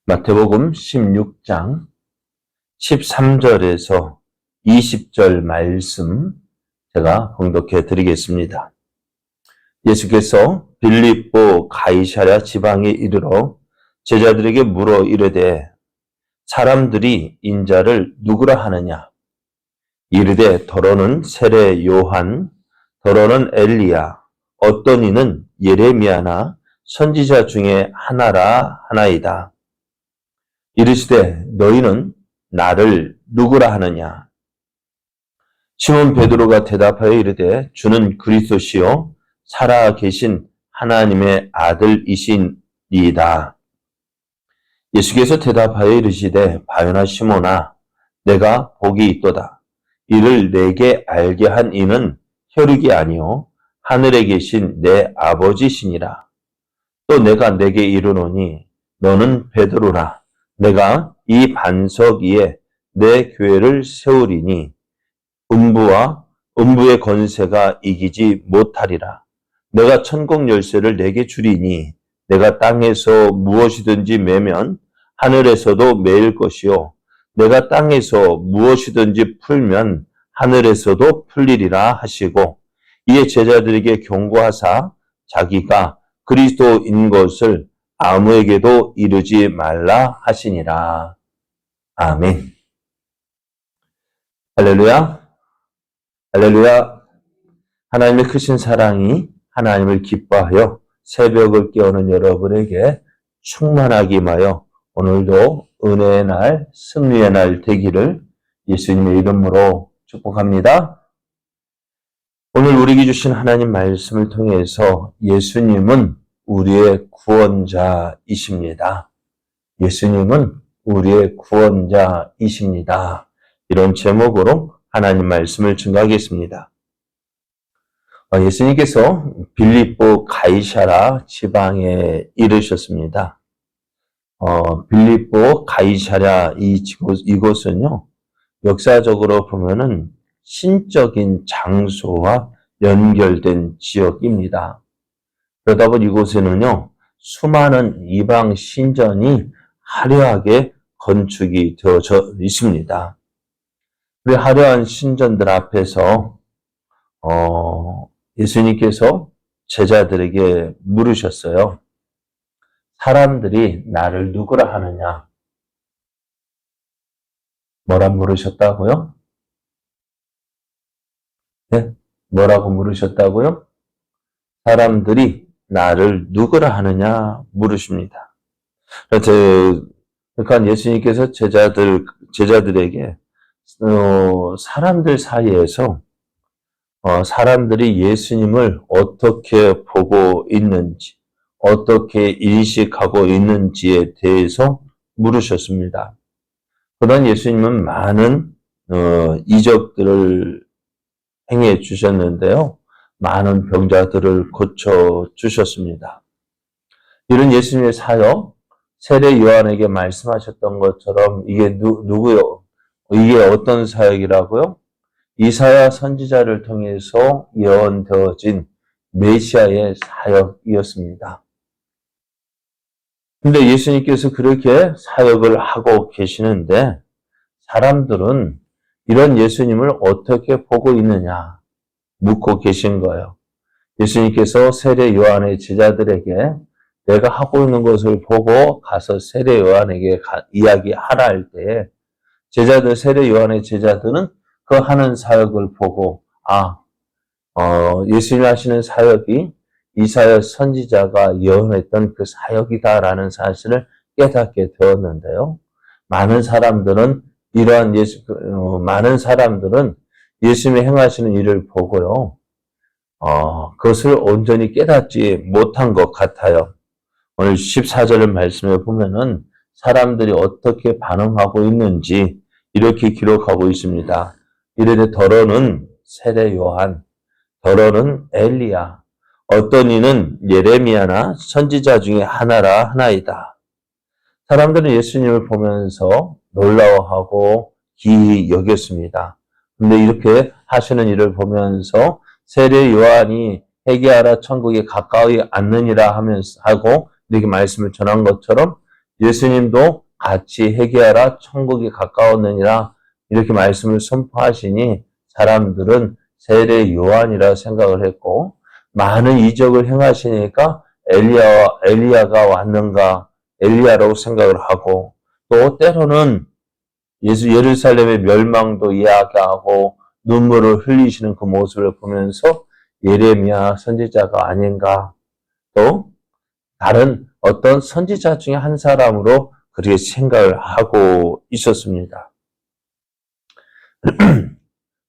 마태복음 16장 13절에서 20절 말씀 제가 봉독해 드리겠습니다. 예수께서 빌립보 가이사랴 지방에 이르러 제자들에게 물어 이르되 사람들이 인자를 누구라 하느냐? 이르되 더러는 세례 요한, 더러는 엘리야, 어떤 이는 예레미야나 선지자 중에 하나라 하나이다. 이르시되 너희는 나를 누구라 하느냐? 시몬 베드로가 대답하여 이르되 주는 그리스도시요 살아 계신 하나님의 아들이시니이다. 예수께서 대답하여 이르시되 바요나 시몬아 내가 복이 있도다. 이를 내게 알게 한 이는 혈육이 아니요 하늘에 계신 내 아버지시니라. 또 내가 내게 이르노니 너는 베드로라. 내가 이 반석 위에 내 교회를 세우리니 음부의 권세가 이기지 못하리라. 내가 천국 열쇠를 내게 주리니 내가 땅에서 무엇이든지 매면 하늘에서도 매일 것이요 내가 땅에서 무엇이든지 풀면 하늘에서도 풀리리라 하시고 이에 제자들에게 경고하사 자기가 그리스도인 것을 아무에게도 이르지 말라 하시니라. 아멘. 할렐루야. 할렐루야. 하나님의 크신 사랑이 하나님을 기뻐하여 새벽을 깨우는 여러분에게 충만하기 임하여 오늘도 은혜의 날, 승리의 날 되기를 예수님의 이름으로 축복합니다. 오늘 우리에게 주신 하나님 말씀을 통해서 예수님은 우리의 구원자이십니다. 예수님은 우리의 구원자이십니다. 이런 제목으로 하나님 말씀을 증거하겠습니다. 예수님께서 빌립보 가이사랴 지방에 이르셨습니다. 빌립보 가이사랴 이곳은요, 역사적으로 보면은 신적인 장소와 연결된 지역입니다. 그러다 보니 이곳에는요, 수많은 이방 신전이 화려하게 건축이 되어져 있습니다. 그 화려한 신전들 앞에서 예수님께서 제자들에게 물으셨어요. 사람들이 나를 누구라 하느냐? 뭐라 물으셨다고요? 네? 뭐라고 물으셨다고요? 사람들이 나를 누구라 하느냐 물으십니다. 그러니까 예수님께서 제자들에게 사람들 사이에서 사람들이 예수님을 어떻게 보고 있는지, 어떻게 인식하고 있는지에 대해서 물으셨습니다. 그러나 예수님은 많은 이적들을 행해 주셨는데요. 많은 병자들을 고쳐 주셨습니다. 이런 예수님의 사역, 세례 요한에게 말씀하셨던 것처럼 이게 누구요? 이게 어떤 사역이라고요? 이사야 선지자를 통해서 예언되어진 메시아의 사역이었습니다. 근데 예수님께서 그렇게 사역을 하고 계시는데 사람들은 이런 예수님을 어떻게 보고 있느냐 묻고 계신 거예요. 예수님께서 세례 요한의 제자들에게 내가 하고 있는 것을 보고 가서 세례 요한에게 이야기하라 할 때 세례 요한의 제자들은 그 하는 사역을 보고 예수님 하시는 사역이 이사야 선지자가 예언했던 그 사역이다라는 사실을 깨닫게 되었는데요. 많은 사람들은 예수님이 행하시는 일을 보고요. 그것을 온전히 깨닫지 못한 것 같아요. 오늘 14절 말씀에 보면은 사람들이 어떻게 반응하고 있는지 이렇게 기록하고 있습니다. 이르되 더러는 세례 요한, 더러는 엘리야, 어떤 이는 예레미야나 선지자 중에 하나라 하나이다. 사람들은 예수님을 보면서 놀라워하고 기이 여겼습니다. 근데 이렇게 하시는 일을 보면서 세례 요한이 회개하라 천국에 가까이 앉느니라 하고 이렇게 말씀을 전한 것처럼 예수님도 같이 회개하라 천국이 가까웠느니라 이렇게 말씀을 선포하시니 사람들은 세례 요한이라 생각을 했고 많은 이적을 행하시니까 엘리야가 왔는가 엘리야라고 생각을 하고 또 때로는 예루살렘의 멸망도 이야기하고 눈물을 흘리시는 그 모습을 보면서 예레미야 선지자가 아닌가 또 다른 어떤 선지자 중에 한 사람으로 그렇게 생각을 하고 있었습니다.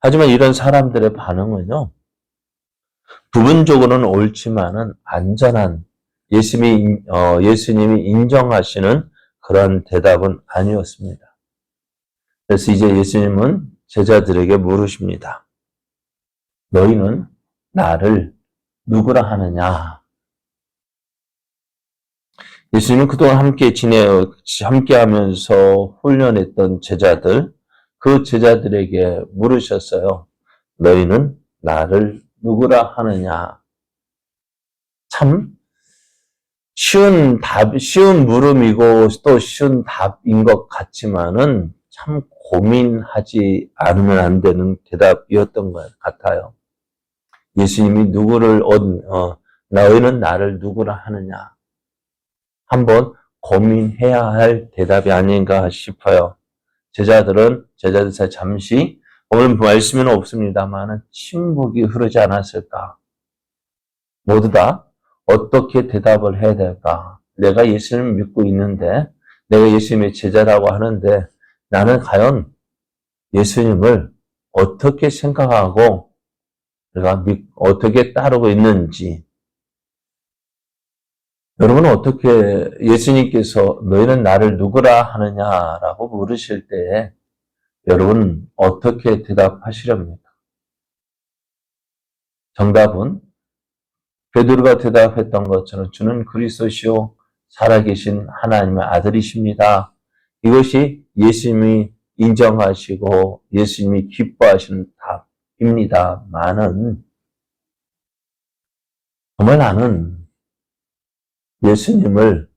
하지만 이런 사람들의 반응은요, 부분적으로는 옳지만은 안전한 예수님이 인정하시는 그런 대답은 아니었습니다. 그래서 이제 예수님은 제자들에게 물으십니다. 너희는 나를 누구라 하느냐? 예수님은 그동안 함께 하면서 훈련했던 제자들, 그 제자들에게 물으셨어요. 너희는 나를 누구라 하느냐? 참 쉬운 물음이고 또 쉬운 답인 것 같지만은 참 고민하지 않으면 안 되는 대답이었던 것 같아요. 예수님이 너희는 나를 누구라 하느냐? 한번 고민해야 할 대답이 아닌가 싶어요. 제자들 사이 잠시 오늘 말씀에는 없습니다만 침묵이 흐르지 않았을까? 모두 다 어떻게 대답을 해야 될까? 내가 예수님을 믿고 있는데 내가 예수님의 제자라고 하는데 나는 과연 예수님을 어떻게 생각하고 내가 어떻게 따르고 있는지 여러분은 어떻게 예수님께서 너희는 나를 누구라 하느냐라고 물으실 때 여러분 어떻게 대답하시렵니까? 정답은 베드로가 대답했던 것처럼 주는 그리스도시요 살아계신 하나님의 아들이십니다. 이것이 예수님이 인정하시고 예수님이 기뻐하시는 답입니다만은 정말 나는 예수님을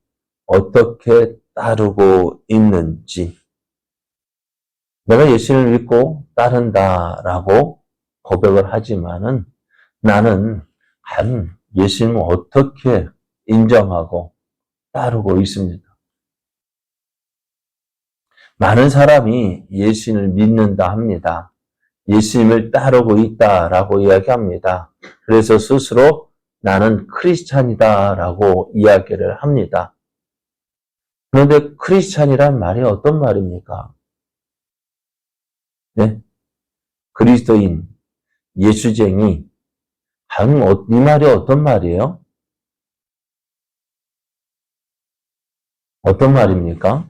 어떻게 따르고 있는지 내가 예수님을 믿고 따른다라고 고백을 하지만은 나는 과연 예수님을 어떻게 인정하고 따르고 있습니다. 많은 사람이 예수님을 믿는다 합니다. 예수님을 따르고 있다라고 이야기합니다. 그래서 스스로 나는 크리스찬이다라고 이야기를 합니다. 그런데 크리스찬이란 말이 어떤 말입니까? 네? 그리스도인, 예수쟁이, 이 말이 어떤 말이에요? 어떤 말입니까?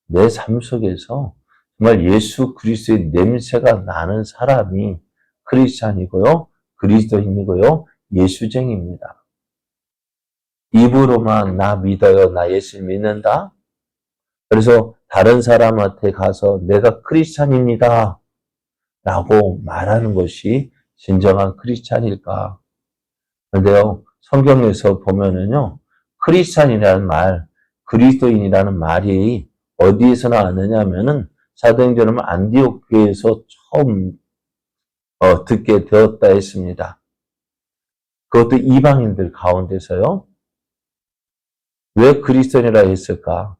내 삶 속에서 정말 예수 그리스도의 냄새가 나는 사람이 크리스찬이고요, 그리스도인이고요, 예수쟁이입니다. 입으로만 나 믿어요, 나 예수 믿는다? 그래서 다른 사람한테 가서 내가 크리스찬입니다 라고 말하는 것이 진정한 크리스찬일까? 그런데요, 성경에서 보면은요, 크리스찬이라는 말, 그리스도인이라는 말이 어디에서 나왔느냐면은 사도행전 안디옥 교회에서 처음 듣게 되었다 했습니다. 그것도 이방인들 가운데서요. 왜 그리스도인이라 했을까?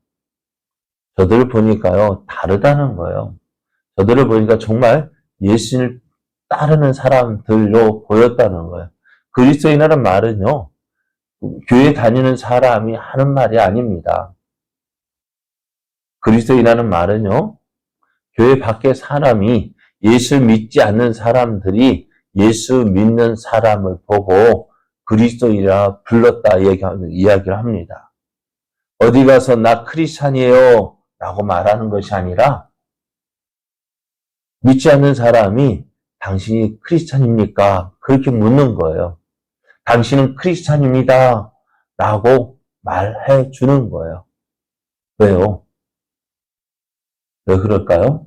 저들을 보니까요, 다르다는 거예요. 저들을 보니까 정말 예수님을 따르는 사람들로 보였다는 거예요. 그리스도인이라는 말은요, 교회 다니는 사람이 하는 말이 아닙니다. 그리스도인이라는 말은요, 교회 밖에 사람이 예수를 믿지 않는 사람들이 예수 믿는 사람을 보고 그리스도인이라 불렀다 이야기를 합니다. 어디 가서 나 크리스찬이에요 라고 말하는 것이 아니라 믿지 않는 사람이 당신이 크리스찬입니까? 그렇게 묻는 거예요. 당신은 크리스찬입니다 라고 말해 주는 거예요. 왜요? 왜 그럴까요?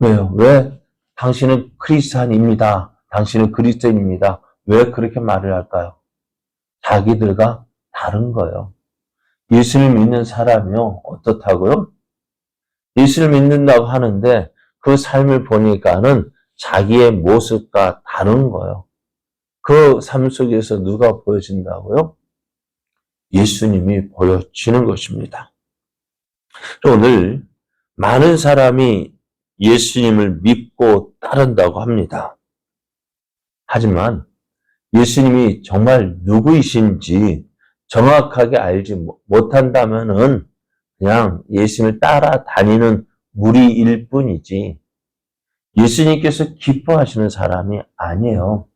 왜요? 왜 당신은 크리스찬입니다. 당신은 그리스도인입니다. 왜 그렇게 말을 할까요? 자기들과 다른 거예요. 예수를 믿는 사람이요. 어떻다고요? 예수를 믿는다고 하는데 그 삶을 보니까는 자기의 모습과 다른 거예요. 그 삶 속에서 누가 보여진다고요? 예수님이 보여지는 것입니다. 오늘 많은 사람이 예수님을 믿고 따른다고 합니다. 하지만 예수님이 정말 누구이신지 정확하게 알지 못한다면은 그냥 예수님을 따라다니는 무리일 뿐이지 예수님께서 기뻐하시는 사람이 아니에요.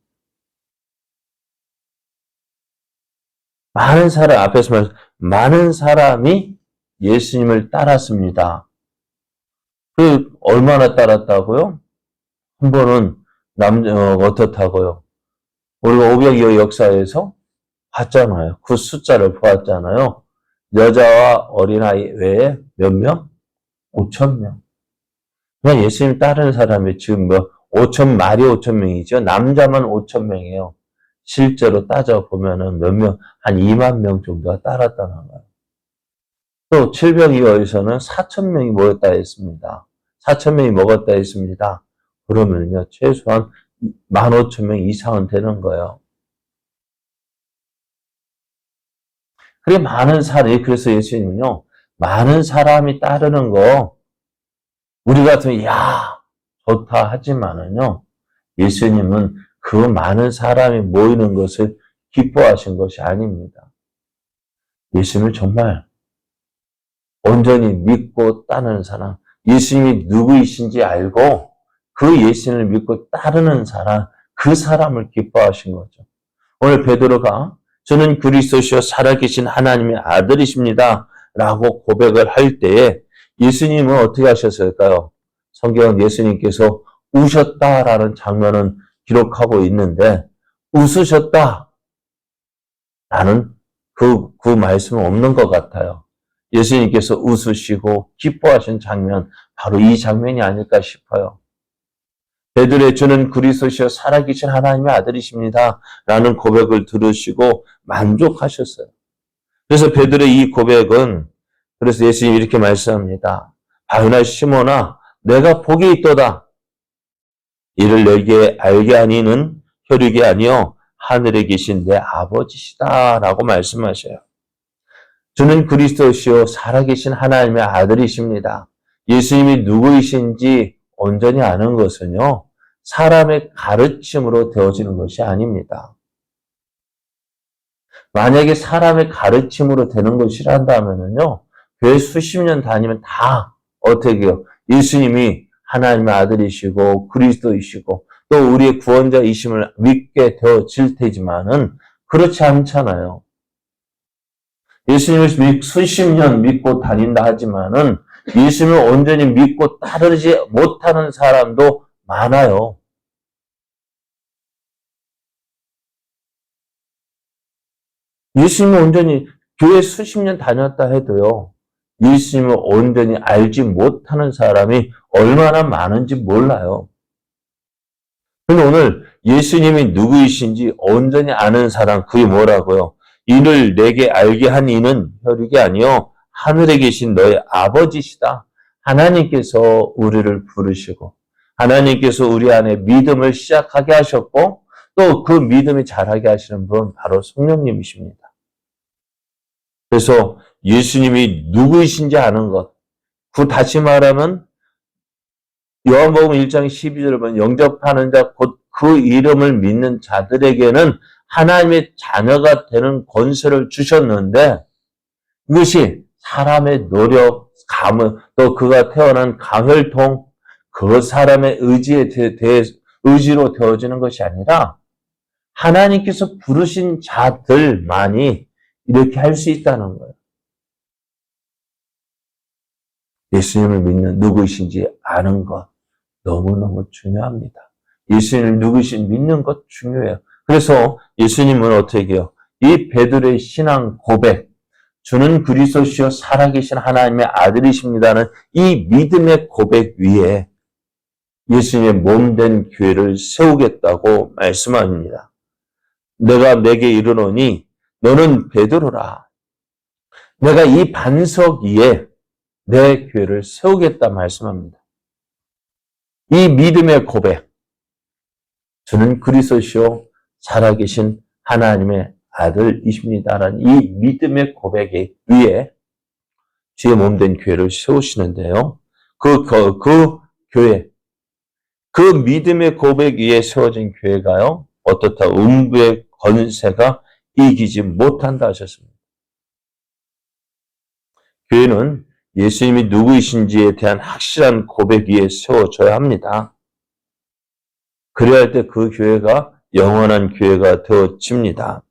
앞에서 말씀, 많은 사람이 예수님을 따랐습니다. 얼마나 따랐다고요? 한 번은 어떻다고요? 우리가 500여 역사에서 봤잖아요. 그 숫자를 보았잖아요. 여자와 어린아이 외에 몇 명? 5,000명. 그냥 예수님 따르는 사람이 지금 5,000마리 5,000명이죠. 남자만 5,000명이에요. 실제로 따져보면은 몇 명, 한 2만 명 정도가 따랐다는 거예요. 또 700여에서는 4,000명이 모였다 했습니다. 4,000명이 먹었다 했습니다. 그러면요, 최소한 15,000명 이상은 되는 거예요. 그래서 예수님은요, 많은 사람이 따르는 거, 우리 같으면, 야, 좋다 하지만은요, 예수님은 그 많은 사람이 모이는 것을 기뻐하신 것이 아닙니다. 예수님을 정말 온전히 믿고 따르는 사람, 예수님이 누구이신지 알고 그 예수님을 믿고 따르는 사람, 그 사람을 기뻐하신 거죠. 오늘 베드로가 저는 그리스도시요 살아계신 하나님의 아들이십니다 라고 고백을 할 때에 예수님은 어떻게 하셨을까요? 성경은 예수님께서 우셨다라는 장면은 기록하고 있는데 웃으셨다 라는 그 말씀은 없는 것 같아요. 예수님께서 웃으시고 기뻐하신 장면, 바로 이 장면이 아닐까 싶어요. 베드로의 주는 그리스도시요 살아계신 하나님의 아들이십니다 라는 고백을 들으시고 만족하셨어요. 그래서 베드로의 이 고백은, 그래서 예수님이 이렇게 말씀합니다. 바요나 시몬아, 내가 복이 있도다. 이를 너에게 알게 하니는 혈육이 아니요 하늘에 계신 내 아버지시다 라고 말씀하셔요. 주는 그리스도시요 살아계신 하나님의 아들이십니다. 예수님이 누구이신지 온전히 아는 것은요, 사람의 가르침으로 되어지는 것이 아닙니다. 만약에 사람의 가르침으로 되는 것이란다면요, 교회 수십 년 다니면 다 어떻게 해요? 예수님이 하나님의 아들이시고 그리스도이시고 또 우리의 구원자이심을 믿게 되어질 테지만은 그렇지 않잖아요. 예수님을 수십 년 믿고 다닌다 하지만은 예수님을 온전히 믿고 따르지 못하는 사람도 많아요. 예수님을 온전히 교회 수십 년 다녔다 해도요, 예수님을 온전히 알지 못하는 사람이 얼마나 많은지 몰라요. 근데 오늘 예수님이 누구이신지 온전히 아는 사람, 그게 뭐라고요? 이를 내게 알게 한 이는 혈육이 아니요 하늘에 계신 너의 아버지시다. 하나님께서 우리를 부르시고 하나님께서 우리 안에 믿음을 시작하게 하셨고 또 그 믿음이 자라게 하시는 분 바로 성령님이십니다. 그래서 예수님이 누구이신지 아는 것, 다시 말하면 요한복음 1장 12절을 보면 영접하는 자 곧 그 이름을 믿는 자들에게는 하나님의 자녀가 되는 권세를 주셨는데 이것이 사람의 노력, 감은 또 그가 태어난 강혈통 그 사람의 의지로 되어지는 것이 아니라 하나님께서 부르신 자들만이 이렇게 할 수 있다는 거예요. 예수님을 믿는 누구이신지 아는 것 너무너무 중요합니다. 예수님을 누구이신지 믿는 것 중요해요. 그래서 예수님은 어떻게 해요? 이 베드로의 신앙 고백, 주는 그리스도시요 살아계신 하나님의 아들이십니다는 이 믿음의 고백 위에 예수님의 몸된 교회를 세우겠다고 말씀합니다. 내가 내게 이르노니 너는 베드로라. 내가 이 반석 위에 내 교회를 세우겠다 말씀합니다. 이 믿음의 고백, 주는 그리스도시요 살아계신 하나님의 아들이십니다라는 이 믿음의 고백 위에 주의 몸된 교회를 세우시는데요. 그 교회, 그 믿음의 고백 위에 세워진 교회가요, 어떻다? 음부의 권세가 이기지 못한다 하셨습니다. 교회는 예수님이 누구이신지에 대한 확실한 고백 위에 세워져야 합니다. 그래야 할 때 그 교회가 영원한 교회가 되어집니다.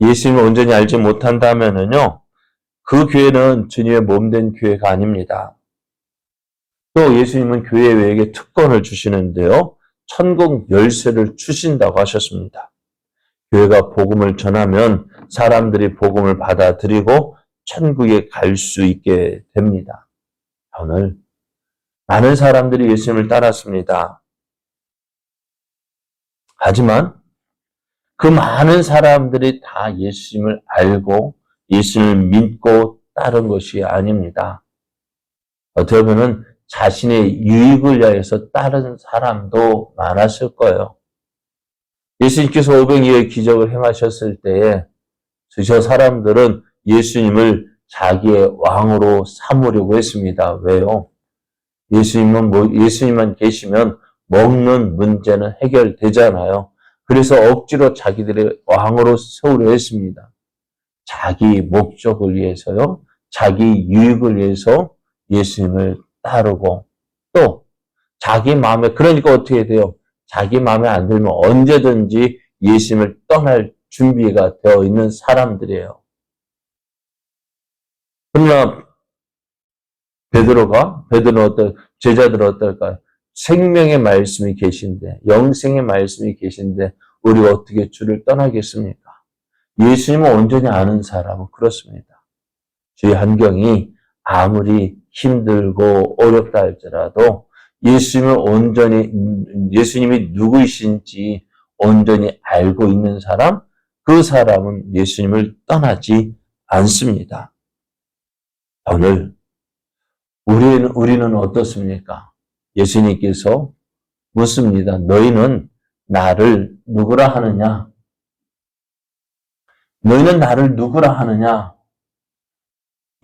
예수님을 온전히 알지 못한다면은요, 그 교회는 주님의 몸된 교회가 아닙니다. 또 예수님은 교회에게 특권을 주시는데요, 천국 열쇠를 주신다고 하셨습니다. 교회가 복음을 전하면 사람들이 복음을 받아들이고 천국에 갈 수 있게 됩니다. 오늘 많은 사람들이 예수님을 따랐습니다. 하지만 그 많은 사람들이 다 예수님을 알고 예수님을 믿고 따른 것이 아닙니다. 어떻게 보면 자신의 유익을 위해서 따른 사람도 많았을 거예요. 예수님께서 500여의 기적을 행하셨을 때에 저 사람들은 예수님을 자기의 왕으로 삼으려고 했습니다. 왜요? 예수님만 계시면 먹는 문제는 해결되잖아요. 그래서 억지로 자기들의 왕으로 세우려 했습니다. 자기 목적을 위해서요. 자기 유익을 위해서 예수님을 따르고 또 자기 마음에, 그러니까 어떻게 돼요? 자기 마음에 안 들면 언제든지 예수님을 떠날 준비가 되어 있는 사람들이에요. 그러나 제자들은 어떨까요? 생명의 말씀이 계신데, 영생의 말씀이 계신데 우리가 어떻게 주를 떠나겠습니까? 예수님을 온전히 아는 사람은 그렇습니다. 주의 환경이 아무리 힘들고 어렵다 할지라도 예수님이 누구이신지 온전히 알고 있는 사람, 그 사람은 예수님을 떠나지 않습니다. 오늘 우리는 어떻습니까? 예수님께서 묻습니다. 너희는 나를 누구라 하느냐? 너희는 나를 누구라 하느냐?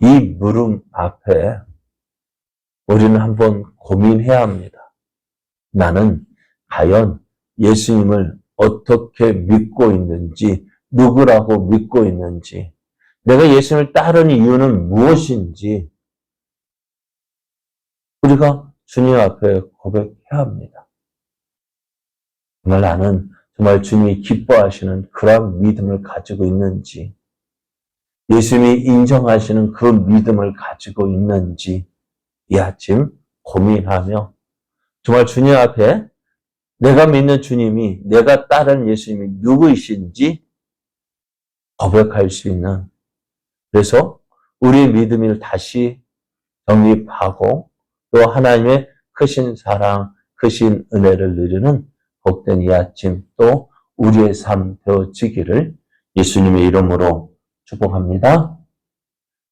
이 물음 앞에 우리는 한번 고민해야 합니다. 나는 과연 예수님을 어떻게 믿고 있는지, 누구라고 믿고 있는지, 내가 예수님을 따르는 이유는 무엇인지 우리가 주님 앞에 고백해야 합니다. 정말 나는 정말 주님이 기뻐하시는 그런 믿음을 가지고 있는지, 예수님이 인정하시는 그 믿음을 가지고 있는지 이 아침 고민하며 정말 주님 앞에 내가 믿는 주님이, 내가 따르는 예수님이 누구이신지 고백할 수 있는, 그래서 우리의 믿음을 다시 정립하고 또 하나님의 크신 사랑, 크신 은혜를 누리는 복된 이 아침 또 우리의 삶 되어지기를 예수님의 이름으로 축복합니다.